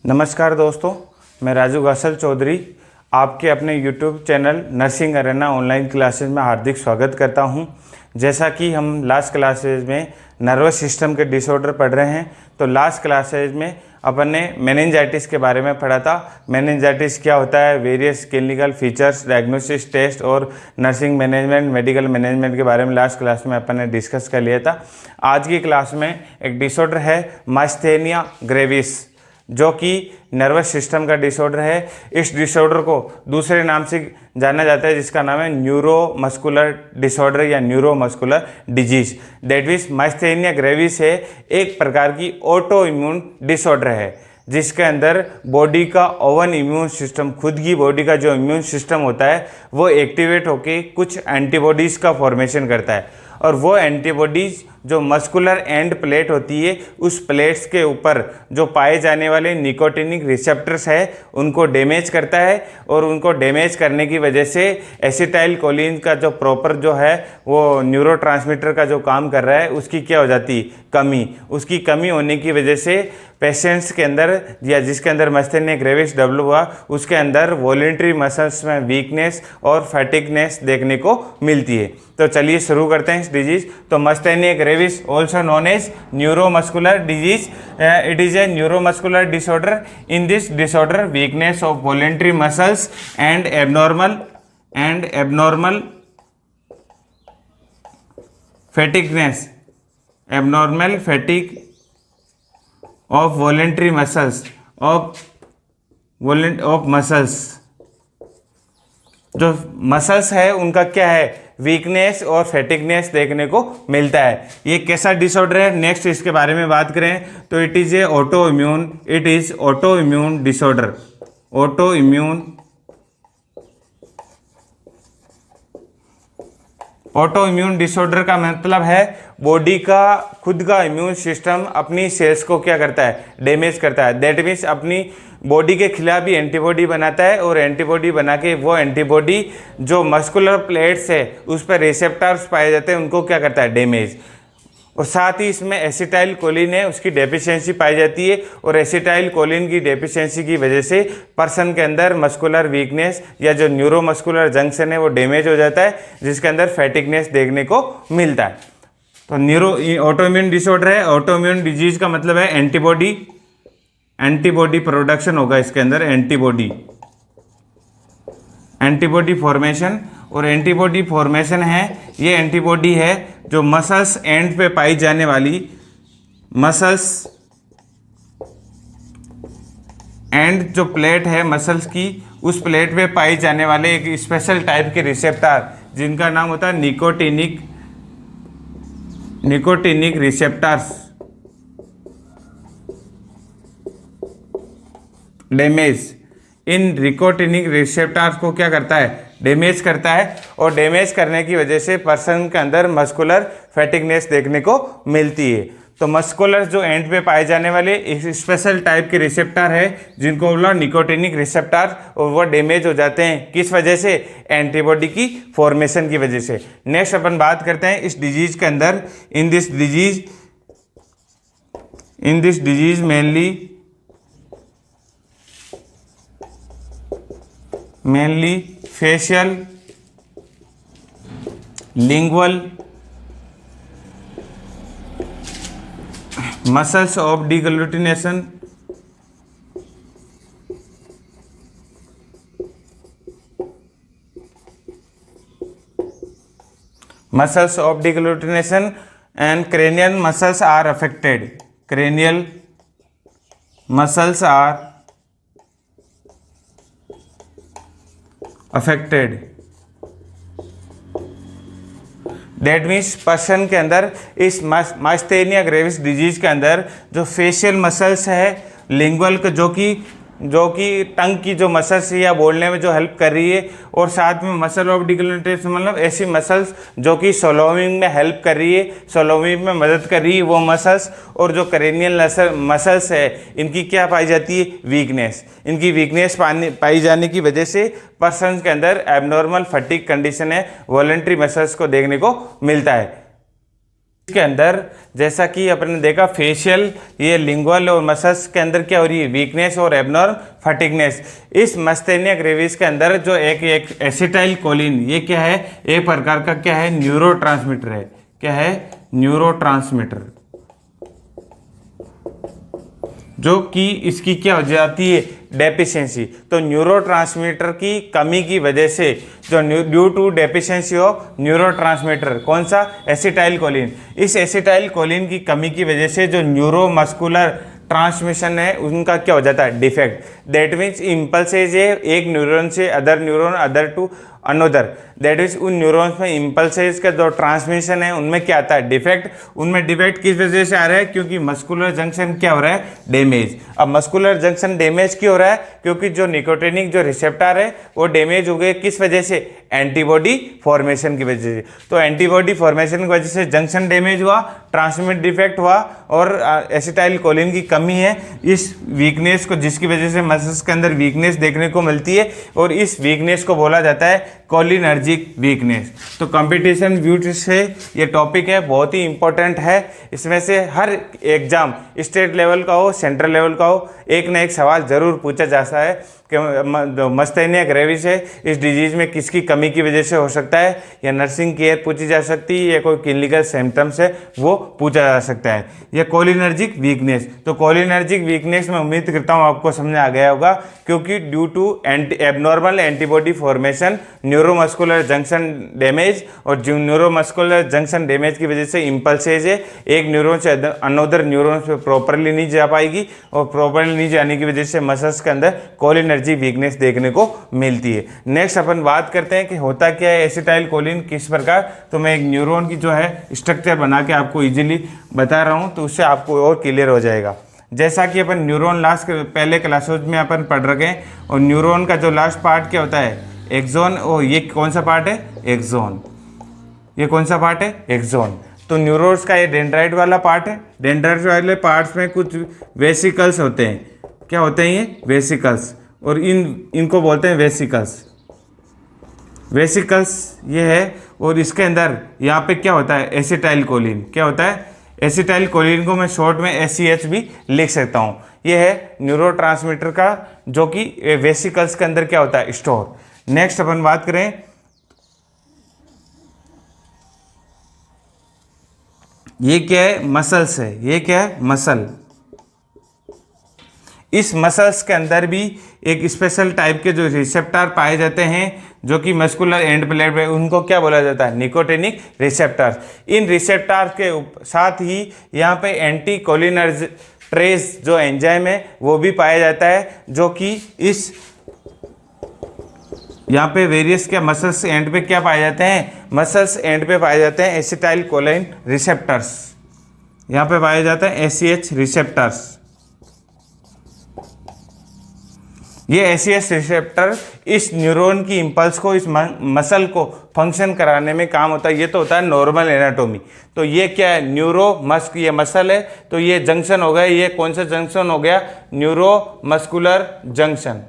नमस्कार दोस्तों, मैं राजू गौसल चौधरी आपके अपने YouTube channel nursing Arena online classes में हार्दिक स्वागत करता हूं। जैसा कि हम लास्ट क्लासेज में नर्वस सिस्टम के डिसऑर्डर पढ़ रहे हैं, तो लास्ट क्लासेज में अपन ने मेनिंजाइटिस के बारे में पढ़ा था। मेनिंजाइटिस क्या होता है, various clinical features, diagnosis test और नर्सिंग मैनेजमेंट, मेडिकल मैनेजमेंट के बारे में लास्ट क्लास में अपन ने डिस्कस कर लिया था। आज की क्लास में एक डिसऑर्डर है मास्थेनिया ग्रेविस, जो कि नर्वस सिस्टम का डिसऑर्डर है। इस डिसऑर्डर को दूसरे नाम से जाना जाता है, जिसका नाम है न्यूरोमस्कुलर डिसऑर्डर या neuromuscular disease. That means myasthenia gravis है एक प्रकार की ऑटो इम्यून डिसऑर्डर है, जिसके अंदर बॉडी का ओवन इम्यून सिस्टम, खुद की बॉडी का जो इम्यून सिस्टम होता है वो एक्टिवेट होके कुछ एंटीबॉडीज़ का फॉर्मेशन करता है, और वो एंटीबॉडीज़ जो मस्कुलर एंड प्लेट होती है, उस प्लेट्स के ऊपर जो पाए जाने वाले निकोटिनिक रिसेप्टर्स है उनको डैमेज करता है, और उनको डैमेज करने की वजह से एसिटाइल कोलिन का जो प्रॉपर जो है वो न्यूरोट्रांसमीटर का जो काम कर रहा है उसकी क्या हो जाती, कमी। उसकी कमी होने की वजह से पेशेंट्स के अंदर या जिसके अंदर मास्थेनिया ग्रेविस डेवलप हुआ उसके अंदर वॉलेंट्री मसल्स में वीकनेस और फैटिगनेस देखने को मिलती है। तो चलिए शुरू करते हैं इस डिजीज। तो myasthenia gravis also known as neuromuscular disease, it is a neuromuscular disorder. In this disorder weakness of voluntary muscles and abnormal fatigueness, abnormal fatigue of voluntary muscles of muscles, जो मसल्स है उनका क्या है, weakness और फैटिगनेस देखने को मिलता है। ये कैसा डिसऑर्डर है, नेक्स्ट इसके बारे में बात करें तो it is A auto immune disorder. Auto immune disorder का मतलब है बॉडी का खुद का इम्यून सिस्टम अपनी सेल्स को क्या करता है, डैमेज करता है। दैट मीन्स अपनी बॉडी के खिलाफ भी एंटीबॉडी बनाता है, और एंटीबॉडी बना के वो एंटीबॉडी जो मस्कुलर प्लेट्स है उस पर रिसेप्टर्स पाए जाते हैं उनको क्या करता है, डैमेज। और साथ ही इसमें एसिटाइल कोलिन है, उसकी डेफिशिएंसी पाई जाती है, और एसिटाइल कोलिन की डेफिशिएंसी की वजह से पर्सन के अंदर मस्कुलर वीकनेस या जो न्यूरोमस्कुलर जंक्शन है वो डैमेज हो जाता है, जिसके अंदर फैटिगनेस देखने को मिलता है। तो ऑटोइम्यून डिसऑर्डर है। ऑटोइम्यून डिजीज का मतलब है एंटीबॉडी प्रोडक्शन होगा इसके अंदर, एंटीबॉडी फॉर्मेशन। और एंटीबॉडी फॉर्मेशन है, ये एंटीबॉडी है जो मसल्स एंड पे पाई जाने वाली, मसल्स एंड जो प्लेट है मसल्स की, उस प्लेट पे पाई जाने वाले एक स्पेशल टाइप के रिसेप्टर जिनका नाम होता है निकोटिनिक रिसेप्टर्स डैमेज। इन निकोटिनिक रिसेप्टर्स को क्या करता है, डैमेज करता है, और डैमेज करने की वजह से पर्सन के अंदर मस्कुलर फैटिगनेस देखने को मिलती है। तो मस्कुलर जो एंड पे पाए जाने वाले एक स्पेशल टाइप के रिसेप्टर है जिनको बोला निकोटिनिक रिसेप्टर, और वो डैमेज हो जाते हैं किस वजह से, एंटीबॉडी की फॉर्मेशन की वजह से। नेक्स्ट अपन बात करते हैं इस डिजीज के अंदर, in this disease mainly facial, lingual muscles of deglutition, and cranial muscles are affected. Cranial muscles are affected. That means person के अंदर इस मास्थेनिया ग्रेविस डिजीज के अंदर जो फेशियल मसल्स है, लिंगुअल का जो कि टंग की जो मसल्स या बोलने में जो हेल्प कर रही है, और साथ में मसल ऑफ डिग्लूटिनेशन मतलब ऐसी मसल्स जो कि सोलोविंग में हेल्प कर रही है, सोलोविंग में मदद कर रही है वो मसल्स, और जो करेनियल मसल्स है इनकी क्या पाई जाती है, वीकनेस। इनकी वीकनेस पाई जाने की वजह से पर्सन के अंदर एबनॉर्मल फटीग कंडीशन है, वॉलेंट्री मसल्स को देखने को मिलता है। के अंदर जैसा कि अपन ने देखा फेशियल, ये लिंगुअल और मसल्स के अंदर क्या हो रही है, वीकनेस और एबनॉर्म फटिगनेस। इस मस्थेनिया ग्रेविस के अंदर जो एक एसिटाइल कोलिन, ये क्या है, एक प्रकार का क्या है, न्यूरोट्रांसमीटर है। क्या है, न्यूरोट्रांसमीटर, जो कि इसकी क्या हो जाती है, डेफिशिएंसी। तो न्यूरोट्रांसमीटर की कमी की वजह से जो due to deficiency of neurotransmitter, कौन सा, एसिटाइल कोलिन, इस एसिटाइल कोलिन की कमी की वजह से जो न्यूरोमस्कुलर ट्रांसमिशन है उनका क्या हो जाता है, डिफेक्ट। दैट मीन्स इम्पल्सेज है एक न्यूरॉन से other neuron, other to another, that means उन न्यूरॉन्स में इम्पल्सेज का जो ट्रांसमिशन है उनमें क्या आता है, डिफेक्ट। उनमें डिफेक्ट किस वजह से आ रहा है, क्योंकि मस्कुलर जंक्शन क्या हो रहा है, डैमेज। अब मस्कुलर जंक्शन डैमेज क्यों हो रहा है, क्योंकि जो निकोटिनिक जो रिसेप्टर है वो डैमेज हो गए, किस वजह से, एंटीबॉडी फॉर्मेशन की वजह से। तो एंटीबॉडी फॉर्मेशन की वजह से जंक्शन डैमेज हुआ, ट्रांसमिट डिफेक्ट हुआ और एसिटाइल कोलिन की कमी है। इस वीकनेस को, जिसकी वजह से मसल्स के अंदर वीकनेस देखने को मिलती है और इस वीकनेस को बोला जाता है कोलिनर्जिक वीकनेस। तो कंपटीशन व्यू से ये टॉपिक है, बहुत ही इंपॉर्टेंट है। इसमें से हर एग्जाम, स्टेट लेवल का हो, सेंट्रल लेवल का हो, एक ना एक सवाल जरूर पूछा जाता है कि मस्थेनिया ग्रेविस है, इस डिजीज में किसकी कमी की वजह से हो सकता है, या नर्सिंग केयर पूछी जा सकती है, या कोई क्लिनिकल सिम्टम्स है वो पूछा जा सकता है, या कोलिनर्जिक वीकनेस। तो कोलिनर्जिक वीकनेस में उम्मीद करता हूँ आपको समझ आ गया होगा, क्योंकि due to abnormal antibody formation, neuromuscular junction damage, और न्यूरोमस्कुलर जंक्शन डैमेज की वजह से इम्पल्सेज है एक न्यूरॉन से अनोदर न्यूरॉन पे प्रॉपरली नहीं जा पाएगी, और प्रॉपरली नहीं जाने की वजह से मसल्स के अंदर कोलिनर्जिक वीकनेस देखने को मिलती है। नेक्स्ट अपन बात करते हैं कि होता क्या है एसिटाइल कोलिन किस प्रकार। तो मैं एक न्यूरॉन की जो है स्ट्रक्चर बना के आपको इजीली बता रहा हूँ, तो उससे आपको और क्लियर हो जाएगा। जैसा कि अपन न्यूरॉन लास्ट पहले क्लासेज में अपन पढ़ रखे हैं, और न्यूरॉन का जो लास्ट पार्ट क्या होता है, एक्सोन। और ये कौन सा पार्ट है, एक्सोन। ये कौन सा पार्ट है, एक्सोन। तो न्यूरॉन्स का ये डेंड्राइट वाला पार्ट है। डेंड्राइट वाले पार्ट्स में कुछ वेसिकल्स होते हैं। क्या होते हैं ये, वेसिकल्स, और इनको बोलते हैं वेसिकल्स। वेसिकल्स ये है, और इसके अंदर यहाँ पे क्या होता है, एसिटाइल कोलिन। क्या होता है, एसिटाइल कोलिन को मैं शॉर्ट में SCH भी लिख सकता हूँ। ये है न्यूरोट्रांसमीटर का, जो कि वेसिकल्स के अंदर क्या होता है, स्टोर। नेक्स्ट अपन बात करें, ये क्या है, मसल्स है। ये क्या है, मसल। इस मसल्स के अंदर भी एक स्पेशल टाइप के जो रिसेप्टर पाए जाते हैं, जो कि मस्कुलर एंड प्लेट पे, उनको क्या बोला जाता है, निकोटिनिक रिसेप्टर्स। इन रिसेप्टर्स के साथ ही यहाँ पे एंटी कोलिनर्जिक जो एंजाइम है वो भी पाया जाता है, जो कि इस यहाँ पे वेरियस क्या मसल्स एंड पे क्या पाए जाते हैं, मसल्स एंड पे पाए जाते हैं एसिटाइल कोलिन रिसेप्टर्स। यहाँ पे पाए जाते हैं SCH रिसेप्टर्स। ये SCH रिसेप्टर इस न्यूरॉन की इम्पल्स को, इस मसल को फंक्शन कराने में काम होता है। ये तो होता है नॉर्मल एनाटोमी। तो ये क्या है, ये मसल है, तो ये जंक्शन हो गया। ये कौन सा जंक्शन हो गया, न्यूरोमस्कुलर जंक्शन।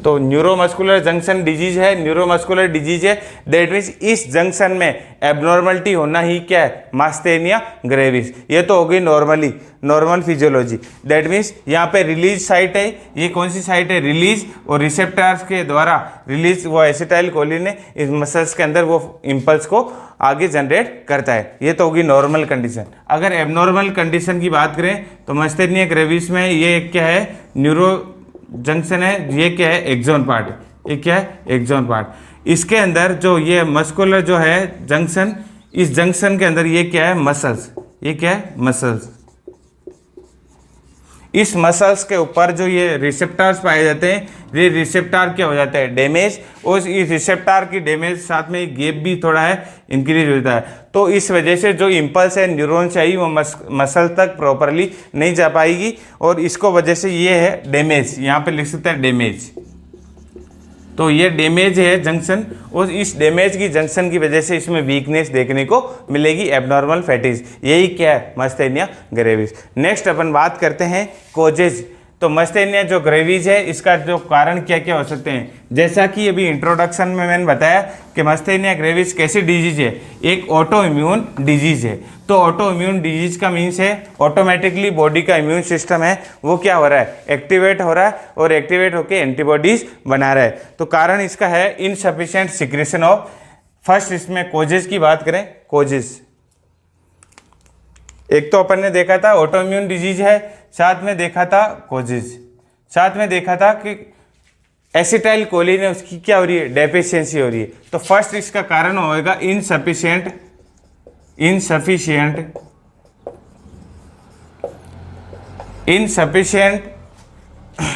तो न्यूरोमस्कुलर जंक्शन डिजीज है, न्यूरोमस्कुलर डिजीज है। दैट मीन्स इस जंक्शन में एबनॉर्मलिटी होना ही क्या है, मास्थेनिया ग्रेविस। ये तो हो गई नॉर्मल फिजियोलॉजी। दैट मीन्स यहाँ पे रिलीज साइट है। ये कौन सी साइट है, रिलीज, और रिसेप्टर्स के द्वारा रिलीज वो एसिटाइल कोलिन है, इस मसल्स के अंदर वो इम्पल्स को आगे जनरेट करता है। ये तो होगी नॉर्मल कंडीशन। अगर एबनॉर्मल कंडीशन की बात करें तो मास्थेनिया ग्रेविस में ये क्या है, न्यूरो जंक्शन है। ये क्या है, एक्सोन पार्ट। ये क्या है, एक्सोन पार्ट। इसके अंदर जो ये मस्कुलर जो है जंक्शन, इस जंक्शन के अंदर ये क्या है, मसल्स। ये क्या है, मसल्स। इस मसल्स के ऊपर जो ये रिसेप्टर्स पाए जाते हैं, ये रिसेप्टर क्या हो जाता है, डैमेज, और इस रिसेप्टर की डैमेज साथ में गैप भी थोड़ा है इंक्रीज होता है। तो इस वजह से जो इम्पल्स है न्यूरॉन से आई वो मसल तक प्रॉपरली नहीं जा पाएगी, और इसको वजह से ये है डैमेज। यहाँ पे लिख सकते हैं डैमेज। तो ये डैमेज है जंक्शन, और इस डैमेज की जंक्शन की वजह से इसमें वीकनेस देखने को मिलेगी, एबनॉर्मल फैटिज। यही क्या है, मास्थेनिया ग्रेविस। नेक्स्ट अपन बात करते हैं कोजेज। तो मस्थेनिया जो ग्रेविस है इसका जो कारण क्या क्या हो सकते हैं, जैसा कि अभी इंट्रोडक्शन में मैंने बताया कि मस्थेनिया ग्रेविस कैसी डिजीज है, एक ऑटो इम्यून डिजीज है। तो ऑटो इम्यून डिजीज का मीन्स है ऑटोमेटिकली बॉडी का इम्यून सिस्टम है वो क्या हो रहा है, एक्टिवेट हो रहा है और एक्टिवेट होकर एंटीबॉडीज बना रहा है। तो कारण इसका है इनसफिशिएंट सिक्रेशन ऑफ, फर्स्ट इसमें कोजेस की बात करें, कोजेस एक तो अपन ने देखा था ऑटो इम्यून डिजीज है, साथ में देखा था कोजेस, साथ में देखा था कि एसिटाइल कोलिन है उसकी क्या हो रही है, डेफिशिएंसी हो रही है। तो फर्स्ट इसका कारण होगा insufficient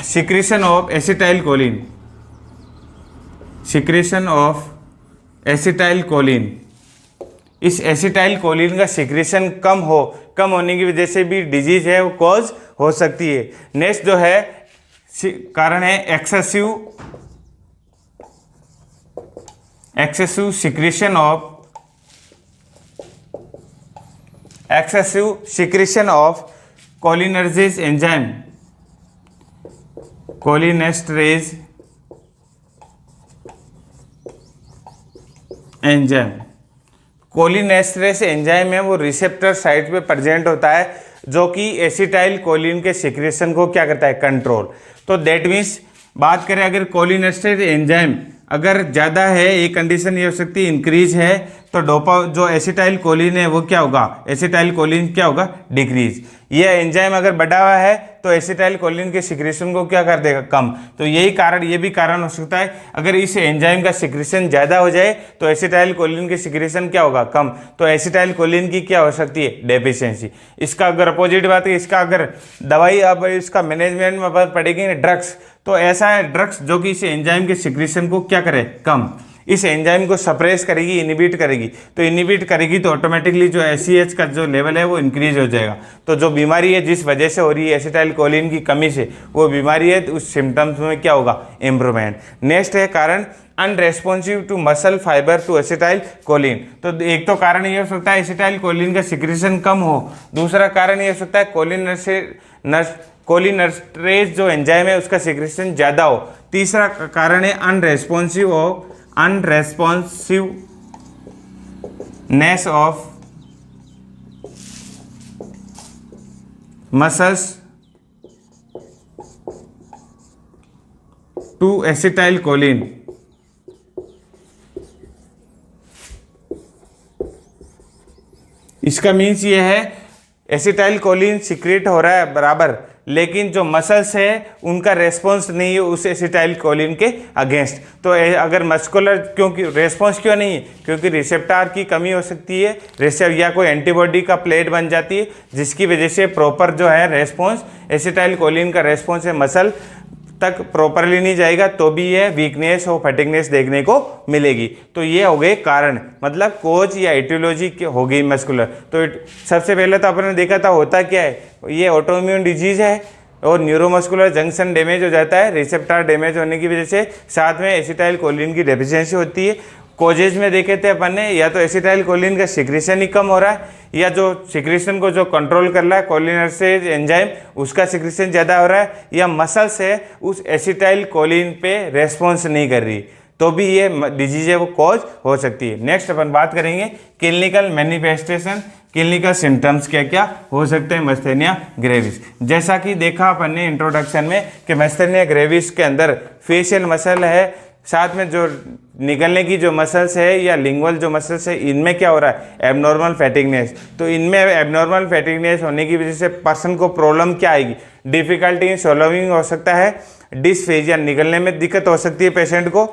secretion of acetyl choline, secretion of acetyl choline. इस एसिटाइल कोलिन का सिक्रेशन कम होने की वजह से भी डिजीज है वो कॉज हो सकती है। नेक्स्ट जो है कारण है excessive secretion of cholinesterase enzyme, cholinesterase enzyme. Cholinesterase enzyme है वो रिसेप्टर साइट पे प्रेजेंट होता है जो कि एसिटाइल कोलिन के सिक्रेशन को क्या करता है, कंट्रोल। तो दैट मीन्स बात करें अगर कोलिनेस्टरेज एंजाइम अगर ज़्यादा है, एक कंडीशन ये हो सकती है इंक्रीज है, तो जो एसिटाइल कोलिन है वो क्या होगा, एसिटाइल कोलिन क्या होगा, डिक्रीज। ये एंजाइम अगर बढ़ा हुआ है तो एसिटाइल कोलिन के सिक्रेशन को क्या कर देगा, कम। तो यही कारण, ये भी कारण हो सकता है अगर इस एंजाइम का सिक्रेशन ज़्यादा हो जाए तो एसिटाइल कोलिन के सिक्रेशन क्या होगा, कम। तो एसिटाइल कोलिन की क्या हो सकती है, डेफिशिएंसी। इसका अगर अपोजिट बात है, इसका अगर दवाई अब इसका मैनेजमेंट में अपन पड़ेगी ड्रग्स, तो ऐसा है ड्रग्स जो कि इस एंजाइम के सिक्रेशन को क्या करे, कम, इस एंजाइम को सप्रेस करेगी, इनिबिट करेगी। तो इनिबिट करेगी तो ऑटोमेटिकली जो एसईएच का जो लेवल है वो इंक्रीज हो जाएगा। तो जो बीमारी है जिस वजह से हो रही है एसिटाइल कोलिन की कमी से, वो बीमारी है, तो उस सिम्टम्स में क्या होगा, इम्प्रूवमेंट। नेक्स्ट है कारण unresponsive to muscle fibre to acetylcholine. तो एक तो कारण ये हो सकता है एसिटाइल कोलिन का सिक्रेशन कम हो, दूसरा कारण ये हो सकता है कोलिनर्ट्रेज जो एंजाइम है उसका सिक्रेशन ज़्यादा हो, तीसरा कारण है unresponsiveness of muscles to acetylcholine. इसका मीन्स ये है एसिटाइल कोलिन सिक्रेट हो रहा है बराबर, लेकिन जो मसल्स है उनका रेस्पॉन्स नहीं है उस एसिटाइल कोलिन के अगेंस्ट। तो अगर मस्कुलर, क्योंकि रेस्पॉन्स क्यों नहीं है, क्योंकि रिसेप्टर की कमी हो सकती है, या कोई एंटीबॉडी का प्लेट बन जाती है जिसकी वजह से प्रॉपर जो है रेस्पॉन्स, एसिटाइल कोलिन का रेस्पॉन्स है मसल तक प्रॉपरली नहीं जाएगा, तो भी ये वीकनेस और फटिगनेस देखने को मिलेगी। तो ये हो गए कारण, मतलब कोज या एटियोलॉजी हो गई मस्कुलर। तो सबसे पहले तो आपने देखा था होता क्या है, ये ऑटोइम्यून डिजीज है और न्यूरोमस्कुलर जंक्शन डैमेज हो जाता है, रिसेप्टर डैमेज होने की वजह से, साथ में एसिटाइल कोलिन की डेफिशिएंसी होती है। कोजेज में देखे थे अपन ने, या तो एसिटाइल कोलिन का सिक्रेशन ही कम हो रहा है, या जो सिक्रेशन को जो कंट्रोल कर रहा है कोलिनर्जेज एंजाइम उसका सिक्रेशन ज़्यादा हो रहा है, या मसल्स है उस एसिटाइल कोलिन पे रेस्पॉन्स नहीं कर रही, तो भी ये डिजीज है वो कॉज हो सकती है। नेक्स्ट अपन बात करेंगे क्लिनिकल मैनिफेस्टेशन, क्लिनिकल सिम्टम्स क्या क्या हो सकते हैं मस्थेनिया ग्रेविस। जैसा कि देखा अपन ने इंट्रोडक्शन में कि मस्थेनिया ग्रेविस के अंदर फेशियल मसल है, साथ में जो निकलने की जो मसल्स है या लिंगुअल जो मसल्स है, इनमें क्या हो रहा है, एबनॉर्मल फैटिगनेस। तो इनमें एबनॉर्मल फैटिगनेस होने की वजह से पर्सन को प्रॉब्लम क्या आएगी, डिफिकल्टी इन स्वॉलोइंग हो सकता है, डिस्फेजिया निकलने में दिक्कत हो सकती है पेशेंट को।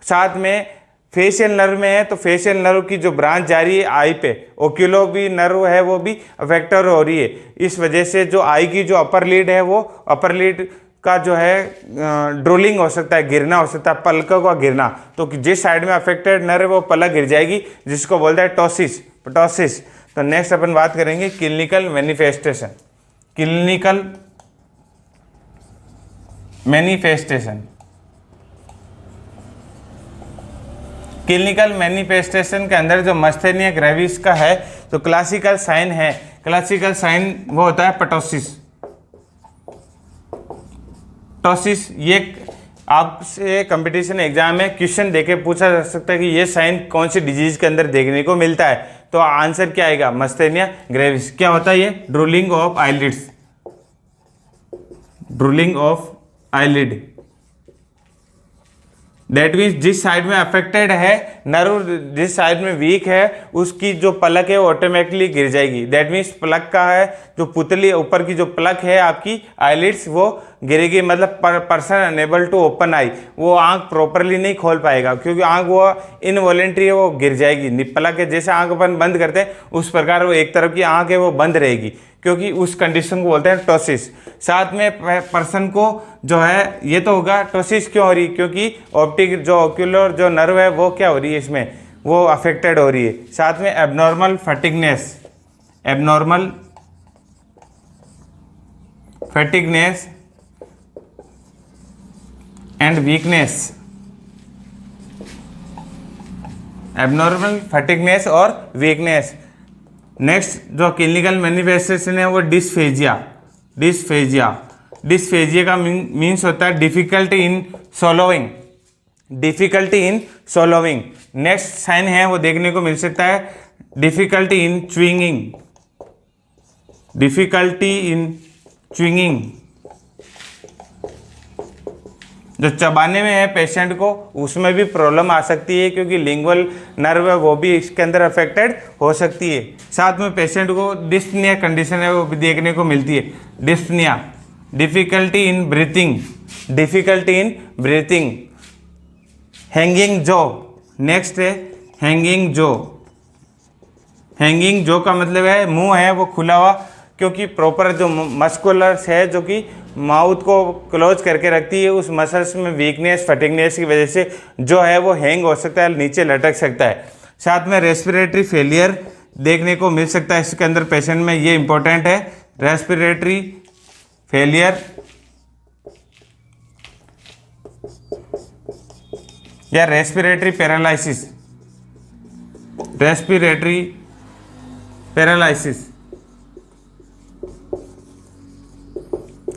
साथ में फेशियल नर्व में है तो फेशियल नर्व की जो ब्रांच जा रही है आई पे, ओक्यूलो भी नर्व है वो भी अफेक्टर हो रही है। इस वजह से जो आई की जो अपर लीड है वो अपर लीड का जो है ड्रोलिंग हो सकता है, गिरना हो सकता है, पलकों का गिरना। तो जिस साइड में अफेक्टेड नर्व है वो पलक गिर जाएगी, जिसको बोलता है टॉसिस। तो नेक्स्ट अपन बात करेंगे क्लिनिकल मैनिफेस्टेशन। क्लिनिकल मैनिफेस्टेशन के अंदर जो मस्थेनिया ग्रेविस का है तो क्लासिकल साइन है, क्लासिकल साइन वो होता है टॉसिस, ये आपसे कंपटीशन एग्जाम में क्वेश्चन देके पूछा जा सकता है कि ये साइन कौन सी डिजीज के अंदर देखने को मिलता है, तो आंसर क्या आएगा, मस्थेनिया ग्रेविस। क्या होता है ये, drooling of eyelids, drooling of eyelid. That means जिस साइड में अफेक्टेड है नर्व, जिस साइड में वीक है, उसकी जो पलक है वो ऑटोमेटिकली गिर जाएगी। दैट मीन्स पलक का है जो पुतली ऊपर की जो पलक है आपकी आईलिड्स वो गिरेगी, मतलब पर्सन अनेबल टू ओपन आई, वो आंख प्रॉपरली नहीं खोल पाएगा क्योंकि आंख वो इनवॉलेंट्री है, वो गिर जाएगी। पलक है जैसे आंख अपन बंद करते हैं उस प्रकार वो एक तरफ की आंख है वो बंद रहेगी, क्योंकि उस कंडीशन को बोलते हैं टॉसिस। साथ में पर्सन को जो है ये तो होगा, टॉसिस क्यों हो रही, क्योंकि ऑप्टिक जो ऑक्यूलर जो नर्व है वो क्या हो रही है इसमें, वो अफेक्टेड हो रही है। साथ में abnormal fatigueness, abnormal fatigueness and weakness, abnormal fatigueness और वीकनेस। नेक्स्ट जो क्लिनिकल मैनिफेस्टेशन है वो डिस्फेजिया, डिस्फेजिया, डिस्फेजिया का मीन्स होता है difficulty in swallowing, difficulty in swallowing. Next sign है वो देखने को मिल सकता है डिफिकल्टी इन च्विंगिंग, डिफिकल्टी इन च्विंगिंग, जो चबाने में है पेशेंट को उसमें भी प्रॉब्लम आ सकती है क्योंकि लिंगुअल नर्व है वो भी इसके अंदर अफेक्टेड हो सकती है। साथ में पेशेंट को डिस्पनिया कंडीशन है वो भी देखने को मिलती है, dyspnoea, difficulty in breathing, difficulty in breathing. Hanging jaw, next है हैंगिंग जॉ, हैंगिंग जॉ का मतलब है मुंह है वो खुला हुआ, क्योंकि प्रॉपर जो मस्कुलर्स है जो कि माउथ को क्लोज करके रखती है, उस मसल्स में वीकनेस फटिगनेस की वजह से जो है वो हैंग हो सकता है, नीचे लटक सकता है। साथ में रेस्पिरेटरी फेलियर देखने को मिल सकता है इसके अंदर पेशेंट में, ये इंपॉर्टेंट है, रेस्पिरेटरी फेलियर या रेस्पिरेटरी पैरालिसिस, रेस्पिरेटरी पैरालिसिस।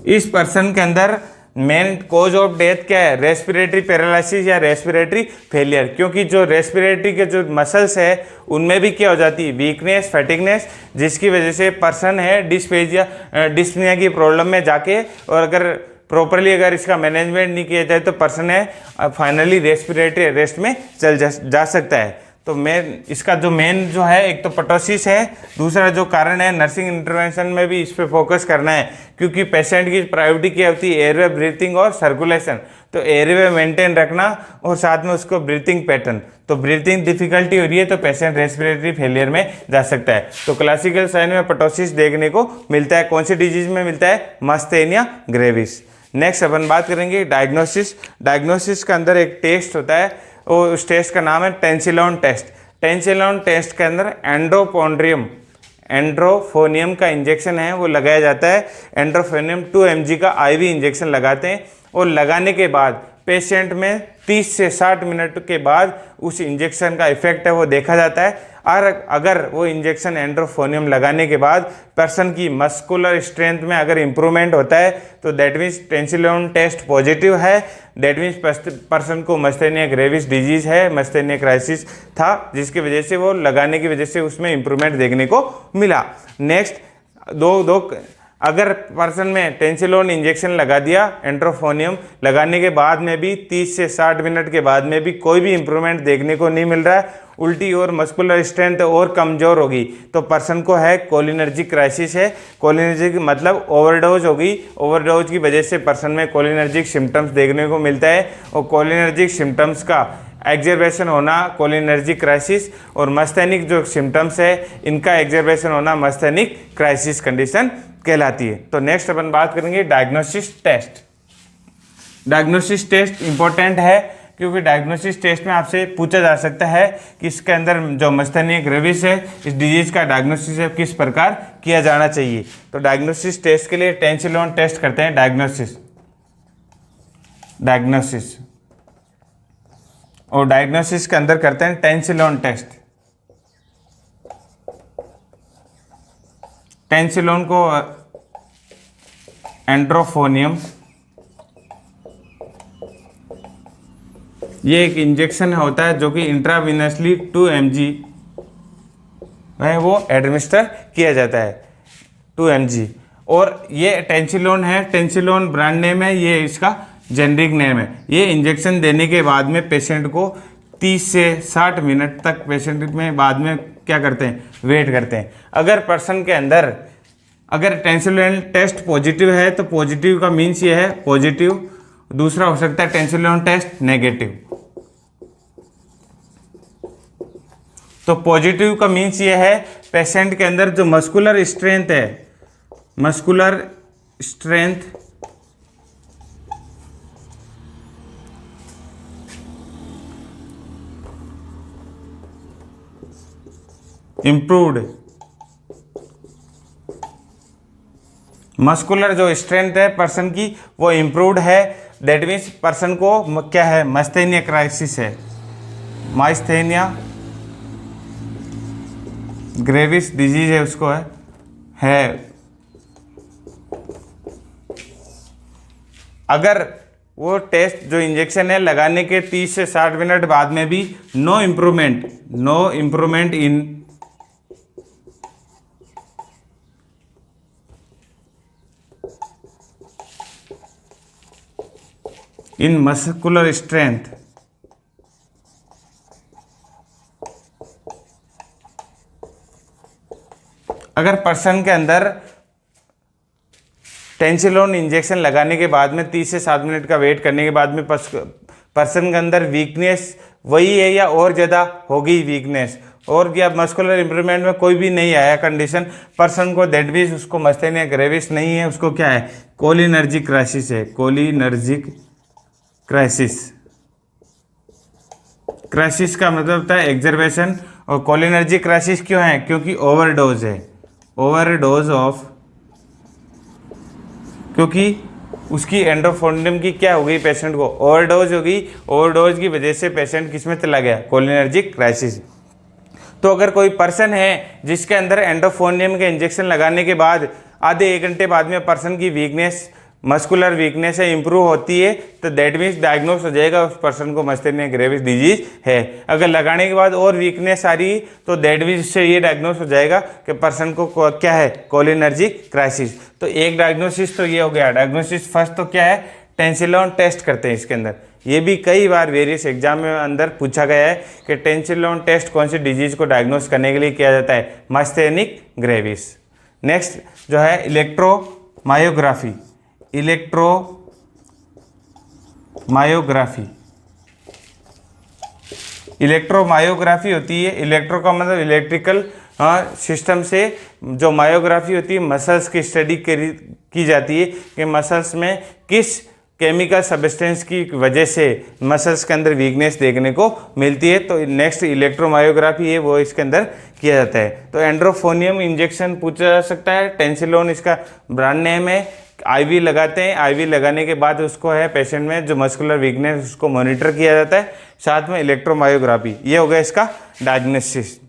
इस पर्सन के अंदर मेन कॉज ऑफ डेथ क्या है, रेस्पिरेटरी पैरालिसिस या रेस्पिरेटरी फेलियर, क्योंकि जो रेस्पिरेटरी के जो मसल्स है उनमें भी क्या हो जाती है, वीकनेस फैटिगनेस, जिसकी वजह से पर्सन है डिस्फेजिया डिस्पनिया की प्रॉब्लम में जाके, और अगर प्रॉपरली अगर इसका मैनेजमेंट नहीं किया जाए तो पर्सन है फाइनली रेस्पिरेटरी अरेस्ट में चल जा सकता है। तो मेन इसका जो मेन जो है एक तो पटोसिस है, दूसरा जो कारण है नर्सिंग इंटरवेंशन में भी इस पे फोकस करना है, क्योंकि पेशेंट की प्रायोरिटी क्या होती है, एयरवे ब्रीथिंग और सर्कुलेशन। तो एयरवे मेंटेन रखना और साथ में उसको ब्रीथिंग पैटर्न, तो ब्रीथिंग डिफिकल्टी हो रही है तो पेशेंट रेस्पिरेटरी फेलियर में जा सकता है। तो क्लासिकल साइन में पटोसिस देखने को मिलता है, कौन सी डिजीज में मिलता है, मस्थेनिया ग्रेविस। नेक्स्ट अपन बात करेंगे डायग्नोसिस। डायग्नोसिस के अंदर एक टेस्ट होता है, उस टेस्ट का नाम है टेंसिलोन टेस्ट। टेंसिलोन टेस्ट के अंदर एंड्रोपोन्ड्रियम, एंड्रोफोनियम का इंजेक्शन है वो लगाया जाता है। एंड्रोफोनियम 2 mg का IV इंजेक्शन लगाते हैं, और लगाने के बाद पेशेंट में 30 से 60 मिनट के बाद उस इंजेक्शन का इफेक्ट है वो देखा जाता है। और अगर वो इंजेक्शन एंड्रोफोनियम लगाने के बाद पर्सन की मस्कुलर स्ट्रेंथ में अगर इम्प्रूवमेंट होता है तो that means tensilon test positive है, दैट मीन्स पर्सन को मस्थेनिया ग्रेविस डिजीज है, मस्थेनिया क्राइसिस था, जिसकी वजह से वो लगाने की वजह से उसमें इम्प्रूवमेंट देखने को मिला। नेक्स्ट अगर पर्सन में टेंसिलोन इंजेक्शन लगा दिया, एंड्रोफोनियम लगाने के बाद में भी 30 से 60 मिनट के बाद में भी कोई भी इंप्रूवमेंट देखने को नहीं मिल रहा है, उल्टी और मस्कुलर स्ट्रेंथ और कमज़ोर होगी, तो पर्सन को है कोलिनर्जिक क्राइसिस है। कोलिनर्जिक मतलब ओवरडोज होगी, ओवरडोज की वजह से पर्सन में कोलिनर्जिक सिम्टम्स देखने को मिलता है, और कोलिनर्जिक सिम्टम्स का एग्जर्वेशन होना कोलिनर्जिक क्राइसिस, और मस्थेनिक जो सिम्टम्स है इनका एग्जर्वेशन होना मस्थेनिक क्राइसिस कंडीशन कहलाती है। तो नेक्स्ट अपन बात करेंगे diagnosis test. Diagnosis test important है क्योंकि डायग्नोसिस टेस्ट में आपसे पूछा जा सकता है कि इसके अंदर जो मस्थेनिया ग्रेविस है इस डिजीज का डायग्नोसिस है किस प्रकार किया जाना चाहिए। तो डायग्नोसिस टेस्ट के लिए टेंसिलोन टेस्ट करते हैं, डायग्नोसिस और डायग्नोसिस के अंदर करते हैं टेंसिलोन टेस्ट। टेंसिलोन को एंड्रोफोनियम ये एक इंजेक्शन होता है जो कि इंट्राविनसली 2 mg है वो एडमिनिस्टर किया जाता है 2 mg। और ये टेंसिलोन है, टेंसिलोन ब्रांड नेम है, ये इसका जेनरिक नेम है। ये इंजेक्शन देने के बाद में पेशेंट को 30 से 60 मिनट तक पेशेंट में बाद में क्या करते हैं, वेट करते हैं। अगर पर्सन के अंदर अगर टेंसिलोन टेस्ट पॉजिटिव है तो पॉजिटिव का मीन्स ये है पॉजिटिव, दूसरा हो सकता है टेंसिलोन टेस्ट नेगेटिव। तो पॉजिटिव का मीन्स ये है पेशेंट के अंदर जो मस्कुलर स्ट्रेंथ है, मस्कुलर स्ट्रेंथ इम्प्रूव्ड, मस्कुलर जो स्ट्रेंथ है पर्सन की वो इम्प्रूव्ड है। दैट मीन्स पर्सन को क्या है, मास्थेनिया क्राइसिस है, मास्थेनिया ग्रेविस डिजीज है उसको है। अगर वो टेस्ट जो इंजेक्शन है लगाने के 30 से 60 मिनट बाद में भी no improvement in muscular strength, अगर पर्सन के अंदर टेंसिलोन इंजेक्शन लगाने के बाद में 30 से 60 मिनट का वेट करने के बाद में पर्सन के अंदर वीकनेस वही है या और ज़्यादा हो गई वीकनेस, और या मस्कुलर इम्प्रूवमेंट में कोई भी नहीं आया कंडीशन पर्सन को, दैट मीन्स उसको मास्थेनिया ग्रेविस नहीं है, उसको क्या है, कोलिनर्जिक क्राइसिस है। कोलिनर्जिक क्राइसिस, क्राइसिस का मतलब होता है एग्जर्वेशन। और कोलिनर्जिक क्राइसिस क्यों है, क्योंकि ओवरडोज है, ओवरडोज ऑफ, क्योंकि उसकी एंडोफोनियम की क्या हो गई, पेशेंट को ओवरडोज हो गई, ओवरडोज की वजह से पेशेंट किस में चला गया, कोलिनर्जिक क्राइसिस। तो अगर कोई पर्सन है जिसके अंदर एंडोफोनियम के इंजेक्शन लगाने के बाद आधे 1 घंटे बाद में पर्सन की वीकनेस, मस्कुलर वीकनेस है इंप्रूव होती है, तो दैट मीन्स डायग्नोस हो जाएगा उस पर्सन को मास्थेनिया ग्रेविस डिजीज है। अगर लगाने के बाद और वीकनेस आ रही तो दैट मीन्स उससे ये डायग्नोस हो जाएगा कि पर्सन को क्या है, कोलिनर्जिक क्राइसिस। तो एक डायग्नोसिस तो ये हो गया। डायग्नोसिस फर्स्ट तो क्या है, टेंसिलोन टेस्ट करते हैं इसके अंदर। ये भी कई बार वेरियस एग्जाम में अंदर पूछा गया है कि टेंसिलोन टेस्ट कौन सी डिजीज को डायग्नोस करने के लिए किया जाता है, मास्थेनिक ग्रेविस। नेक्स्ट जो है इलेक्ट्रोमायोग्राफी, इलेक्ट्रोमायोग्राफी होती है। इलेक्ट्रो का मतलब इलेक्ट्रिकल सिस्टम से, जो मायोग्राफी होती है मसल्स की स्टडी की जाती है कि मसल्स में किस केमिकल सब्सटेंस की वजह से मसल्स के अंदर वीकनेस देखने को मिलती है। तो नेक्स्ट इलेक्ट्रोमायोग्राफी है वो इसके अंदर किया जाता है। तो एंड्रोफोनियम इंजेक्शन पूछा जा सकता है, टेंसिलोन इसका ब्रांड नेम है। आईवी लगाते हैं, आईवी लगाने के बाद उसको है पेशेंट में जो मस्कुलर वीकनेस उसको मॉनिटर किया जाता है, साथ में इलेक्ट्रोमायोग्राफी। ये हो गया इसका डायग्नोसिस।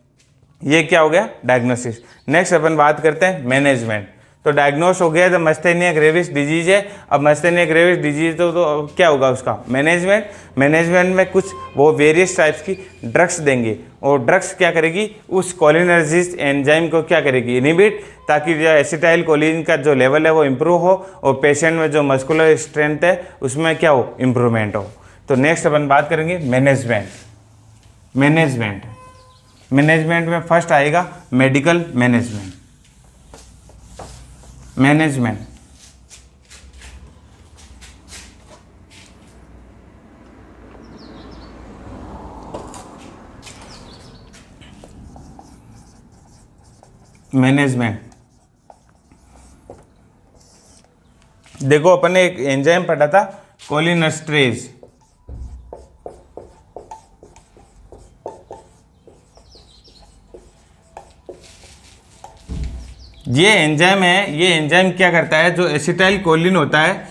ये क्या हो गया, डायग्नोसिस। नेक्स्ट अपन बात करते हैं मैनेजमेंट। तो डायग्नोस हो गया तो मास्थेनिया ग्रेविस डिजीज है। अब मास्थेनिया ग्रेविस डिजीज तो क्या होगा उसका मैनेजमेंट। मैनेजमेंट में कुछ वो वेरियस टाइप्स की ड्रग्स देंगे, और ड्रग्स क्या करेगी, उस कोलिनर्जिक एंजाइम को क्या करेगी, इनहिबिट, ताकि जो एसिटाइल कोलिन का जो लेवल है वो इम्प्रूव हो और पेशेंट में जो मस्कुलर स्ट्रेंथ है उसमें क्या हो, इम्प्रूवमेंट हो। तो नेक्स्ट अपन बात करेंगे मैनेजमेंट। मैनेजमेंट में फर्स्ट आएगा मेडिकल मैनेजमेंट। मैनेजमेंट देखो अपन ने एक एंजाइम पढ़ा था कोलिनस्ट्रेज। ये एंजाइम है, ये एंजाइम क्या करता है, जो एसिटाइल कोलिन होता है,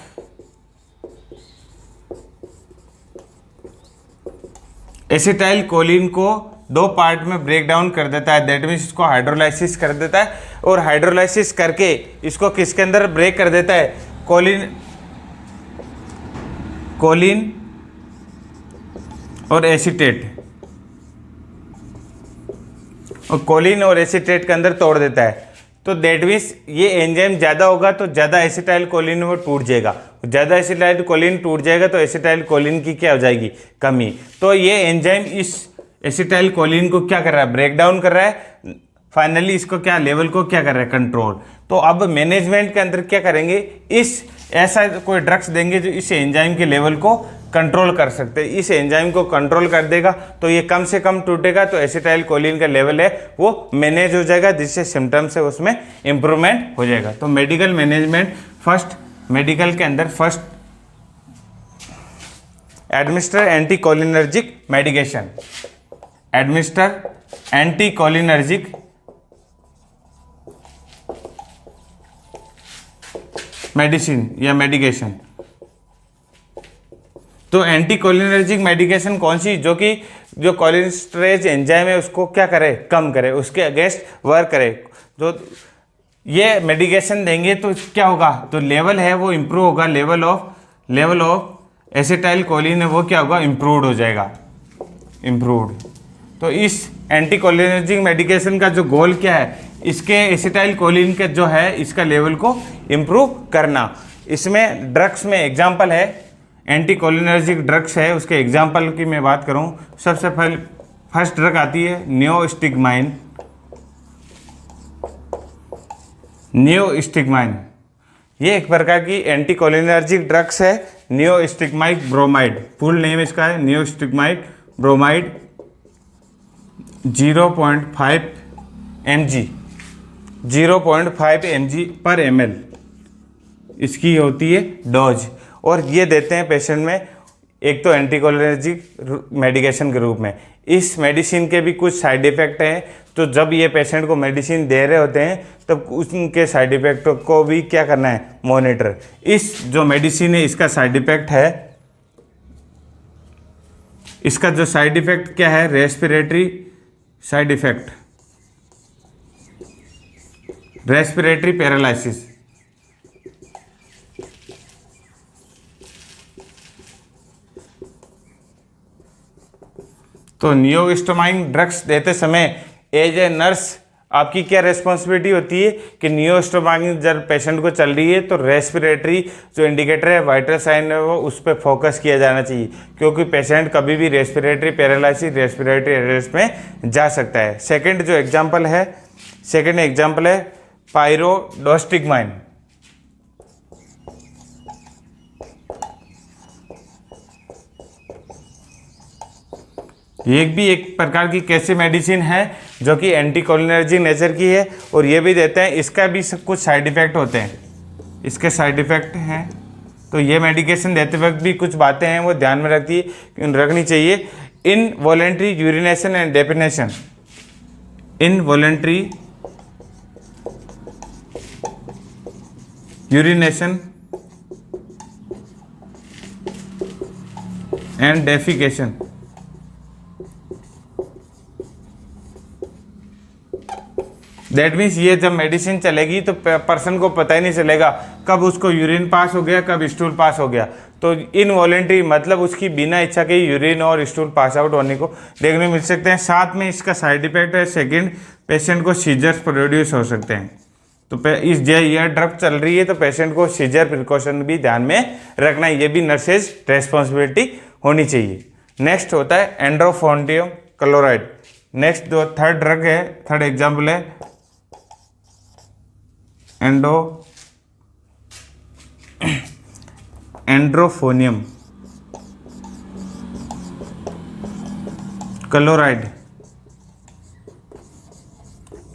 एसिटाइल कोलिन को 2 पार्ट में ब्रेक डाउन कर देता है। दैट मीन्स इसको हाइड्रोलाइसिस कर देता है, और हाइड्रोलाइसिस करके इसको किसके अंदर ब्रेक कर देता है, कोलिन और एसीटेट, और कोलिन और एसीटेट के अंदर तोड़ देता है। तो दैट मीन्स ये एंजाइम ज़्यादा होगा तो ज़्यादा एसिटाइल कोलिन वो टूट जाएगा, ज़्यादा एसिटाइल कोलिन टूट जाएगा तो एसिटाइल कोलिन की क्या हो जाएगी, कमी। तो ये एंजाइम इस एसिटाइल कोलिन को क्या कर रहा है, ब्रेक डाउन कर रहा है, फाइनली इसको क्या लेवल को क्या कर रहा है, कंट्रोल। तो अब मैनेजमेंट के अंदर क्या करेंगे, इस ऐसा कोई ड्रग्स देंगे जो इस एंजाइम के लेवल को कंट्रोल कर सकते हैं। इस एंजाइम को कंट्रोल कर देगा तो ये कम से कम टूटेगा, तो एसिटाइल कोलिन का लेवल है वो मैनेज हो जाएगा, जिससे सिम्टम्स है उसमें इंप्रूवमेंट हो जाएगा। तो मेडिकल मैनेजमेंट, फर्स्ट मेडिकल के अंदर first administer anticholinergic medication, administer anticholinergic medicine या मेडिकेशन। तो एंटीकोलिनर्जिक मेडिकेशन कौन सी, जो कि जो कोलिनेस्टरेज एंजाइम है उसको क्या करे, कम करे, उसके अगेंस्ट वर्क करे। तो ये मेडिकेशन देंगे तो क्या होगा, तो लेवल है वो इम्प्रूव होगा, लेवल ऑफ एसिटाइल कोलिन है वो क्या होगा, इम्प्रूव्ड हो जाएगा, इम्प्रूव्ड। तो इस एंटीकोलिनर्जिक मेडिकेशन का जो गोल क्या है, इसके एसिटाइल कोलिन के जो है इसका लेवल को इम्प्रूव करना। इसमें ड्रग्स में एग्जांपल है, एंटीकोलिनर्जिक ड्रग्स है, उसके एग्जांपल की मैं बात करूं, सबसे पहले फर्स्ट ड्रग आती है नियोस्टिग्माइन। नियोस्टिग्माइन ये एक प्रकार की एंटीकोलिनर्जिक ड्रग्स है, नियोस्टिग्माइड ब्रोमाइड, फुल नेम इसका है नियोस्टिग्माइड ब्रोमाइड 0.5 mg, 0.5 mg पर ml इसकी होती है डोज, और ये देते हैं पेशेंट में एक तो एंटीकोलिनर्जिक मेडिकेशन के रूप में। इस मेडिसिन के भी कुछ साइड इफ़ेक्ट हैं, तो जब ये पेशेंट को मेडिसिन दे रहे होते हैं तब उनके साइड इफ़ेक्ट को भी क्या करना है, मॉनिटर। इस जो मेडिसिन है इसका साइड इफ़ेक्ट है, इसका जो साइड इफ़ेक्ट क्या है, respiratory side effect, respiratory paralysis. तो नियोस्टिग्माइन ड्रग्स देते समय एज ए नर्स आपकी क्या रिस्पॉन्सिबिलिटी होती है कि नियोस्टिग्माइन जब पेशेंट को चल रही है तो रेस्पिरेटरी जो इंडिकेटर है, वाइटल साइन है, वो उस पर फोकस किया जाना चाहिए, क्योंकि पेशेंट कभी भी रेस्पिरेटरी पैरालिसिस, रेस्पिरेटरी अरेस्ट में जा सकता है। सेकंड एग्जाम्पल है पाइरोडोस्टिग्माइन। ये भी एक प्रकार की कैसी मेडिसिन है जो कि एंटीकोलिनर्जिक नेचर की है, और ये भी देते हैं, इसका भी कुछ साइड इफ़ेक्ट होते हैं, इसके साइड इफ़ेक्ट हैं। तो ये मेडिकेशन देते वक्त भी कुछ बातें हैं वो ध्यान में रखनी चाहिए। Involuntary urination and definition, involuntary urination and defecation. That means ये जब मेडिसिन चलेगी तो पर्सन को पता ही नहीं चलेगा कब उसको यूरिन पास हो गया, कब स्टूल पास हो गया। तो इनवॉलेंट्री मतलब उसकी बिना इच्छा के यूरिन और स्टूल पास आउट होने को देखने मिल सकते हैं। साथ में इसका साइड इफेक्ट है, सेकंड पेशेंट को सीजर्स प्रोड्यूस हो सकते हैं। तो ये ड्रग चल रही है तो पेशेंट को सीजर प्रिकॉशन भी ध्यान में रखना है, ये भी नर्सेज रेस्पॉन्सिबिलिटी होनी चाहिए। नेक्स्ट होता है एंड्रोफोनियम क्लोराइड। नेक्स्ट जो थर्ड ड्रग है, थर्ड एग्जाम्पल है एंड्रोफोनियम क्लोराइड।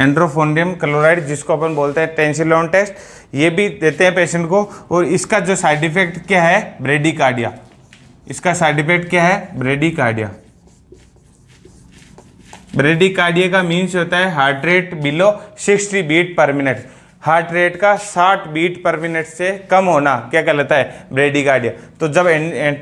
एंड्रोफोनियम क्लोराइड जिसको अपन बोलते हैं टेंसिलोन टेस्ट, ये भी देते हैं पेशेंट को, और इसका जो साइड इफेक्ट क्या है, ब्रेडिकार्डिया। इसका साइड इफेक्ट क्या है, ब्रेडिकार्डिया। ब्रेडिकार्डिया का मीन्स होता है heart rate below 60 beat per minute. Heart rate का 60 बीट पर मिनट से कम होना क्या कहलाता है, ब्रेडिकार्डिया। तो जब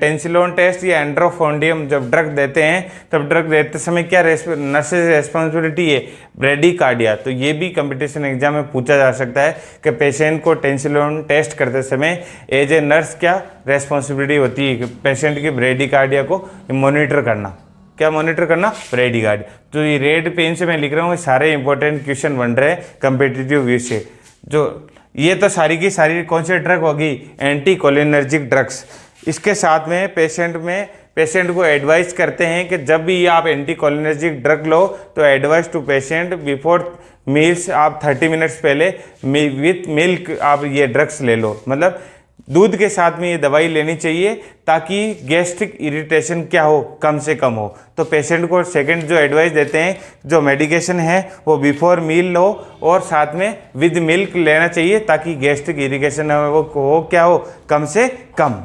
टेंसिलोन टेस्ट या एंड्रोफोनियम जब ड्रग देते हैं तब ड्रग देते समय क्या नर्सेज रेस्पॉन्सिबिलिटी है, ब्रेडिकार्डिया। तो ये भी कंपटीशन एग्जाम में पूछा जा सकता है कि पेशेंट को टेंसिलोन टेस्ट करते समय एज ए नर्स क्या रेस्पॉन्सिबिलिटी होती है कि पेशेंट की ब्रेडिकार्डिया को मॉनिटर करना। क्या मॉनिटर करना, ब्रेडिगार्ड। तो ये रेड पेन से मैं लिख रहा हूँ, ये सारे इंपॉर्टेंट क्वेश्चन बन रहे हैं कम्पिटिटिव व्यू से। जो ये तो सारी की सारी कौन सी ड्रग होगी, एंटी कोलिनर्जिक ड्रग्स। इसके साथ में पेशेंट को एडवाइस करते हैं कि जब भी आप एंटी कोलिनर्जिक ड्रग लो तो advice to patient before meals, आप 30 मिनट्स पहले विथ मिल्क आप ये ड्रग्स ले लो, मतलब दूध के साथ में ये दवाई लेनी चाहिए ताकि गैस्ट्रिक इरिटेशन क्या हो, कम से कम हो। तो पेशेंट को सेकंड जो एडवाइस देते हैं, जो मेडिकेशन है वो बिफोर मील लो और साथ में विद मिल्क लेना चाहिए ताकि गैस्ट्रिक इरिटेशन वो क्या हो, कम से कम।